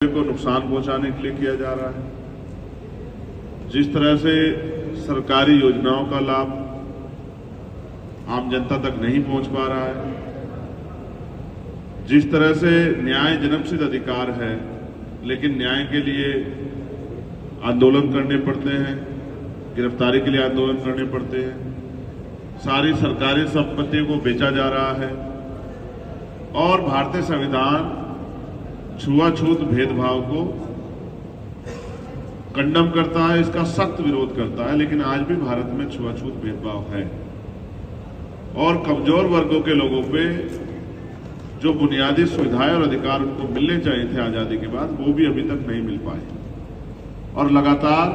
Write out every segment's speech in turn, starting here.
को नुकसान पहुंचाने के लिए किया जा रहा है। जिस तरह से सरकारी योजनाओं का लाभ आम जनता तक नहीं पहुंच पा रहा है, जिस तरह से न्याय जन्मसिद्ध अधिकार है लेकिन न्याय के लिए आंदोलन करने पड़ते हैं, गिरफ्तारी के लिए आंदोलन करने पड़ते हैं, सारी सरकारी संपत्ति को बेचा जा रहा है और भारतीय संविधान छुआछूत भेदभाव को कंडम करता है, इसका सख्त विरोध करता है। लेकिन आज भी भारत में छुआछूत भेदभाव है और कमजोर वर्गों के लोगों पे जो बुनियादी सुविधाएं और अधिकार उनको मिलने चाहिए थे आजादी के बाद, वो भी अभी तक नहीं मिल पाए। और लगातार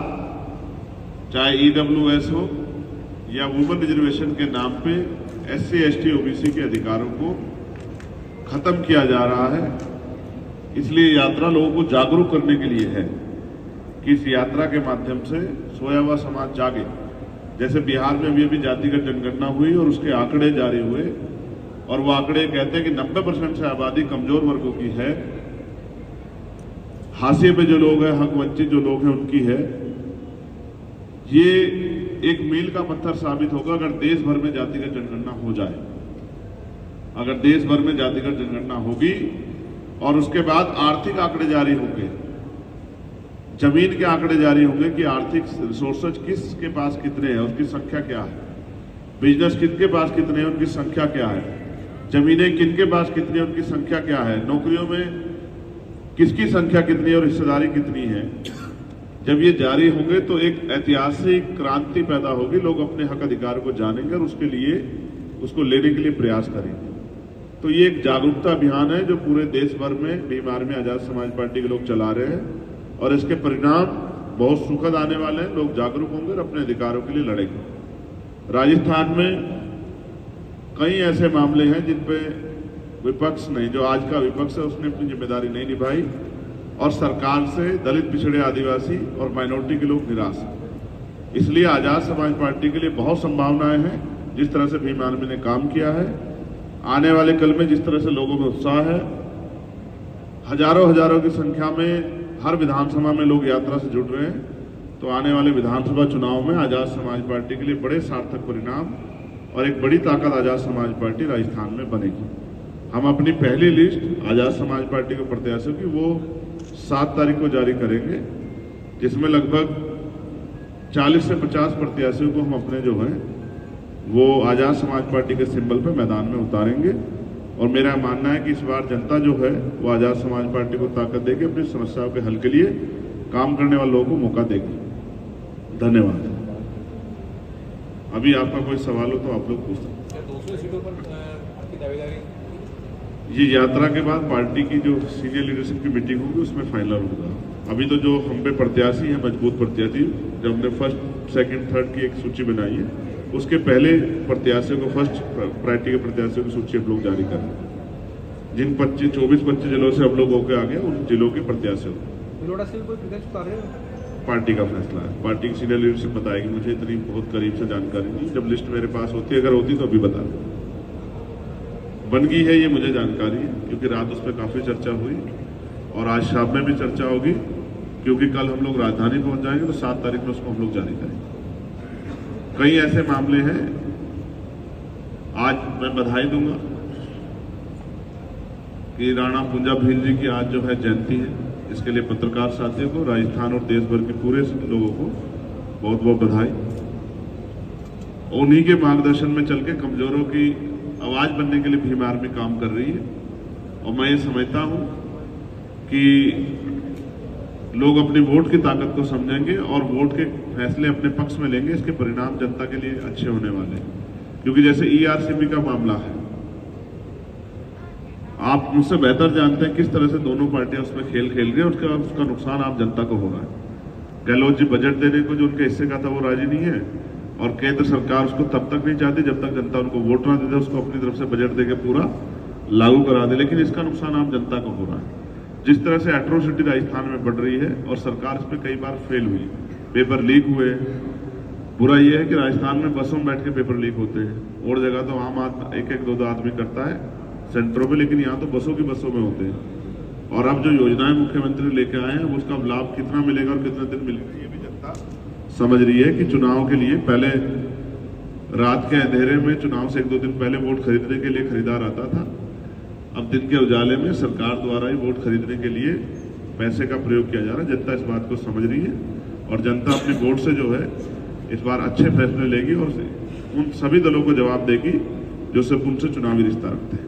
चाहे ईडब्ल्यूएस हो या वुमेन रिजर्वेशन के नाम पे एससी, एसटी, ओबीसी के अधिकारों को खत्म किया जा रहा है। इसलिए यात्रा लोगों को जागरूक करने के लिए है कि इस यात्रा के माध्यम से सोया हुआ समाज जागे। जैसे बिहार में अभी जातिगत जनगणना हुई और उसके आंकड़े जारी हुए और वो आंकड़े कहते हैं कि 90% से आबादी कमजोर वर्गों की है, हाशिए पे जो लोग हैं, हक वंचित जो लोग हैं उनकी है। ये एक मील का पत्थर साबित होगा अगर देश भर में जातिगत जनगणना हो जाए। अगर देश भर में जातिगत जनगणना होगी और उसके बाद आर्थिक आंकड़े जारी होंगे, जमीन के आंकड़े जारी होंगे कि आर्थिक रिसोर्सेज किसके पास कितने हैं, उसकी संख्या क्या है, बिजनेस किनके पास कितने हैं, उनकी संख्या क्या है, जमीनें किनके पास कितनी है, उनकी संख्या क्या है, नौकरियों में किसकी संख्या कितनी है और हिस्सेदारी कितनी है। जब ये जारी होंगे तो एक ऐतिहासिक क्रांति पैदा होगी, लोग अपने हक अधिकार को जानेंगे और उसके लिए उसको लेने के लिए प्रयास करेंगे। तो ये एक जागरूकता अभियान है जो पूरे देश भर में भीम आर्मी आजाद समाज पार्टी के लोग चला रहे हैं और इसके परिणाम बहुत सुखद आने वाले हैं। लोग जागरूक होंगे और अपने अधिकारों के लिए लड़ेंगे। राजस्थान में कई ऐसे मामले हैं जिन पे विपक्ष नहीं, जो आज का विपक्ष है उसने अपनी जिम्मेदारी नहीं निभाई और सरकार से दलित, पिछड़े, आदिवासी और माइनॉरिटी के लोग निराश हैं। इसलिए आजाद समाज पार्टी के लिए बहुत संभावनाएं हैं। जिस तरह से भीम आर्मी ने काम किया है, आने वाले कल में जिस तरह से लोगों में उत्साह है, हजारों की संख्या में हर विधानसभा में लोग यात्रा से जुड़ रहे हैं, तो आने वाले विधानसभा चुनाव में आजाद समाज पार्टी के लिए बड़े सार्थक परिणाम और एक बड़ी ताकत आजाद समाज पार्टी राजस्थान में बनेगी। हम अपनी पहली लिस्ट आजाद समाज पार्टी के प्रत्याशियों की वो 7 तारीख को जारी करेंगे, जिसमें लगभग 40 से 50 प्रत्याशियों को हम अपने जो हैं वो आजाद समाज पार्टी के सिंबल पे मैदान में उतारेंगे। और मेरा मानना है कि इस बार जनता जो है वो आजाद समाज पार्टी को ताकत देगी, अपनी समस्याओं के हल के लिए काम करने वाले लोगों को मौका देगी। धन्यवाद। अभी आपका कोई सवाल हो तो आप लोग पूछ सकते हैं। 200 सीटों पर आपकी दावेदारी? ये यात्रा के बाद पार्टी की जो सीनियर लीडरशिप की मीटिंग होगी उसमें फाइनल होगा। अभी तो जो हम पे प्रत्याशी है, मजबूत प्रत्याशी, जब हमने फर्स्ट, सेकंड, थर्ड की एक सूची बनाई है, उसके पहले प्रत्याशियों को, फर्स्ट प्रायोरिटी के प्रत्याशियों की सूची हम लोग जारी कर रहे हैं। जिन 24-25 जिलों से हम लोग होकर आ गए उन जिलों के प्रत्याशियों पार्टी का फैसला है। पार्टी की सीनियर लीडरशिप बताएगी, मुझे इतनी बहुत करीब से जानकारी नहीं। जब लिस्ट मेरे पास होती, अगर होती तो अभी बता दें। बन गई है ये मुझे जानकारी है, क्योंकि रात उस पर काफी चर्चा हुई और आज शाम में भी चर्चा होगी, क्योंकि कल हम लोग राजधानी पहुंच जाएंगे तो 7 तारीख में उसको हम लोग जारी करेंगे। कई ऐसे मामले हैं। आज मैं बधाई दूंगा कि राणा पूंजा भील जी की आज जो है जयंती है। इसके लिए पत्रकार साथियों को, राजस्थान और देश भर के पूरे लोगों को बहुत बहुत बधाई। उन्हीं के मार्गदर्शन में चल के कमजोरों की आवाज बनने के लिए भीम आर्मी काम कर रही है और मैं ये समझता हूं कि लोग अपनी वोट की ताकत को समझेंगे और वोट के फैसले अपने पक्ष में लेंगे। इसके परिणाम जनता के लिए अच्छे होने वाले हैं। क्योंकि जैसे ईआरसीबी का मामला है, आप मुझसे बेहतर जानते हैं किस तरह से दोनों पार्टियां उसमें खेल खेल रही है। उसका नुकसान आप जनता को हो रहा है। गहलोत जी बजट देने को जो उनके हिस्से का था वो राजी नहीं है और केंद्र सरकार उसको तब तक नहीं चाहती जब तक जनता उनको वोट ना दे दे, उसको अपनी तरफ से बजट देकर पूरा लागू करा दे। लेकिन इसका नुकसान आप जनता को हो रहा है। जिस तरह से एट्रोसिटी राजस्थान में बढ़ रही है और सरकार इस पर कई बार फेल हुई, पेपर लीक हुए। बुरा यह है कि राजस्थान में बसों में बैठ के पेपर लीक होते हैं। और जगह तो आम आदमी एक-एक, 2-2 आदमी करता है सेंटरों में, लेकिन यहाँ तो बसों की बसों में होते हैं। और अब जो योजनाएं मुख्यमंत्री लेके आए हैं उसका लाभ कितना मिलेगा और कितना दिन मिलेगा ये भी जनता समझ रही है कि चुनाव के लिए पहले रात के अंधेरे में चुनाव से 1-2 दिन पहले वोट खरीदने के लिए खरीदार आता था। अब दिन के उजाले में सरकार द्वारा ही वोट खरीदने के लिए पैसे का प्रयोग किया जा रहा है। जनता इस बात को समझ रही है और जनता अपने वोट से जो है इस बार अच्छे फैसले लेगी और उन सभी दलों को जवाब देगी जो सिर्फ उनसे चुनावी रिश्ता रखते हैं।